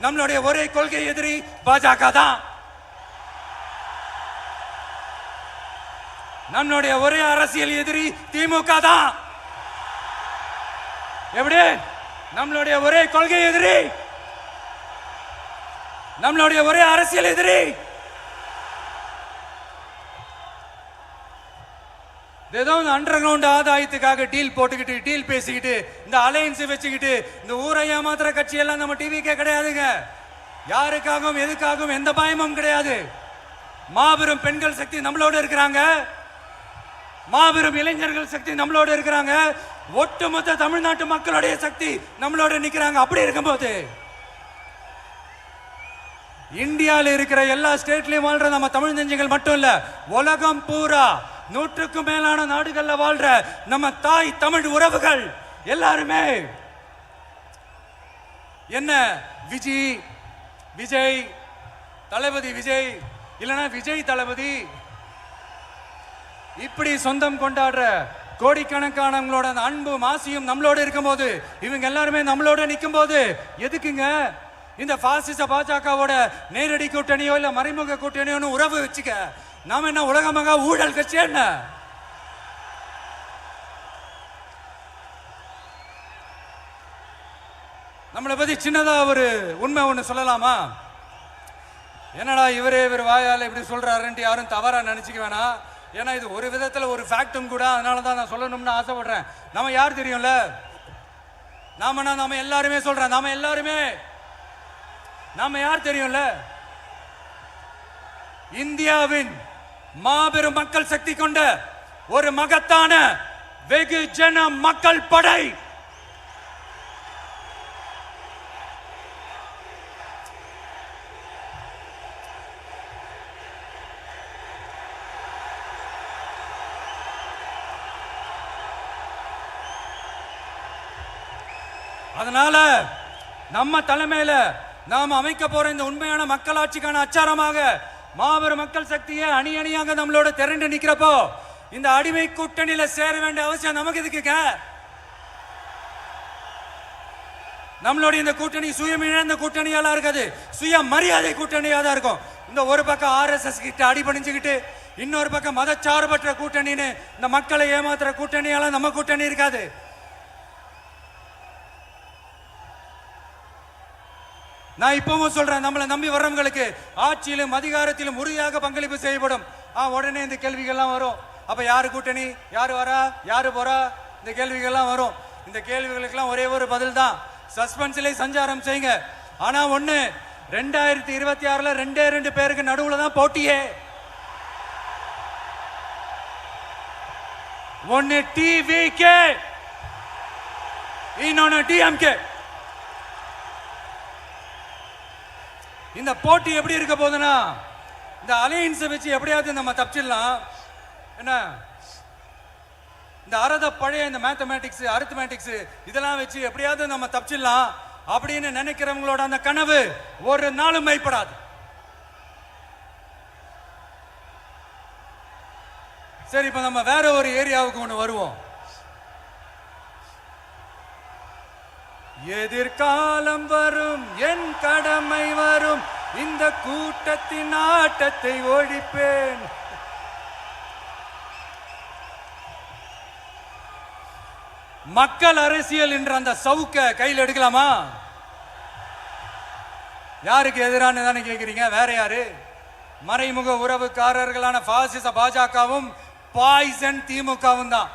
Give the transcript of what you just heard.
நம்மளுடைய ஒரே கொள்கை எதிரி பாஜக தான். நம்மளுடைய ஒரே அரசியல் எதிரி திமுக தான். எப்படி? நம்மளுடைய ஒரே கொள்கை எதிரி, நம்மளுடைய ஒரே அரசியல் எதிரி. ஏதோ அண்டர் கிரவுண்ட் ஆதாயத்துக்காக டீல் போட்டுக்கிட்டு டீல் பேசிக்கிட்டு இந்த அலையன்ஸ் வச்சுக்கிட்டு இந்த ஊரை ஏமாத்துற கட்சி எல்லாம் நம்ம டிவிக்கே கிடையாதுங்க. யாருக்காகவும் எதுக்காகவும் எந்த பயமும் கிடையாது. மாபெரும் பெண்கள் சக்தி நம்மளோட இருக்கிறாங்க, மாபெரும் இளைஞர்கள் சக்தி நம்மளோட இருக்கிறாங்க, ஒட்டுமொத்த தமிழ்நாட்டு மக்களுடைய சக்தி நம்மளோட நிக்கிறாங்க. அப்படி இருக்கும்போது இந்தியாவில் இருக்கிற எல்லா ஸ்டேட்லயும் வாழ்ற நம்ம தமிழ் நெஞ்சங்கள் மட்டும் இல்ல, உலகம் பூரா நூற்றுக்கும் மேலான நாடுகள்ல வாழ்ற நம்ம தாய் தமிழ் உறவுகள் எல்லாருமே என்ன விஜய் தளபதி விஜய் இல்லனா விஜய் தளபதி இப்படி சொந்தம் கொண்டாடுற கோடிக்கணக்கானவங்களோட அன்பு மாசியும் நம்மளோட இருக்கும்போது, இவங்க எல்லாருமே நம்மளோட நிற்கும் போது எதுக்குங்க இந்த பாசிச பாஜகவோட நேரடி கூட்டணியோ இல்ல மறைமுக கூட்டணியோன்னு உறவு வச்சுக்க? நாம என்ன உலகமாக ஊழல் கட்சி? என்ன நம்மளை பத்தி சின்னதா ஒரு உண்மை ஒண்ணு சொல்லலாமா? என்னடா இவர் வாயால இப்படி சொல்றாருன்ட்டு யாரும் தவறா நினைச்சுக்க வேணாம். ஏன்னா இது ஒரு விதத்துல ஒரு ஃபேக்டும் கூட. அதனாலதான் நான் சொல்லணும்னு ஆசைப்படுறேன். நம்ம யார் தெரியும்ல? நாம எல்லாருமே சொல்றேன். நாம யார் தெரியும்ல? இந்தியாவின் மாபெரும் மக்கள் சக்தி கொண்ட ஒரு மகத்தான வெகுஜன மக்கள் படை. அதனால நம்ம தலைமையில நாம் அமைக்க போற இந்த உண்மையான மக்களாட்சிக்கான அச்சாரமாக மாபெரும் மக்கள் சக்தியை அணி அணியாக நம்மளோட திரண்டு நிக்கிறப்போ இந்த அடிமை கூட்டணியில சேர வேண்டிய அவசியம் நமக்கு எதுக்குங்க? நம்மளுடைய இந்த கூட்டணி சுயமிழந்த கூட்டணியால இருக்காது, சுய மரியாதை கூட்டணியா தான் இருக்கும். இந்த ஒரு பக்கம் RSS கிட்ட அடிபணிஞ்சுக்கிட்டு, இன்னொரு பக்கம் மதச்சார்பற்ற கூட்டணின்னு இந்த மக்களை ஏமாத்துற கூட்டணியால நம்ம கூட்டணி இருக்காது. நான் இப்பவும் சொல்றேன், நம்மளை நம்பி வர்றவங்களுக்கு ஆட்சியிலும் அதிகாரத்திலும் உறுதியாக பங்களிப்பு செய்யப்படும். உடனே இந்த கேள்விகள்லாம் வரும். அப்ப யாரு கூட்டணி, யாரு வரா, யாரு போறா, இந்த கேள்விகள்லாம் வரும். இந்த கேள்விகளுக்கெல்லாம் ஒரே ஒரு பதில் தான், சஸ்பென்ஸ்ல சஞ்சாரம் செய்யுங்க. ஆனா ஒண்ணு, 2026ல 2 பேருக்கு நடுவுல தான் போட்டியே. ஒன்னு TVK, இன்னொன்னு DMK. இந்த போட்டி எப்படி இருக்க போதுன்னா, இந்த அலையன்ஸ் வச்சு எப்படியாவது நம்ம தப்பிச்சிடலாம். என்ன இந்த பழைய இந்த மேத்தமேட்டிக்ஸ் அரித்மேட்டிக்ஸ் இதெல்லாம் வச்சு எப்படியாவது நம்ம தப்பிச்சிடலாம் அப்படின்னு நினைக்கிறவங்களோட அந்த கனவு ஒரு நாளும் மெய்ப்படாது. சரி, இப்ப நம்ம வேற ஒரு ஏரியாவுக்கு ஒண்ணு வருவோம். எதிர்காலம் வரும், என் கடமை வரும், இந்த கூட்டத்தின் ஆட்டத்தை ஒழிப்பேன். மக்கள் அரசியல் என்ற அந்த சவுக்க கையில் எடுக்கலாமா? யாருக்கு எதிரான தானே கேட்கிறீங்க? வேற யாரு? மறைமுக உறவுக்காரர்களான பாசிச பாஜகவும் பாய்சன் திமுகவும் தான்.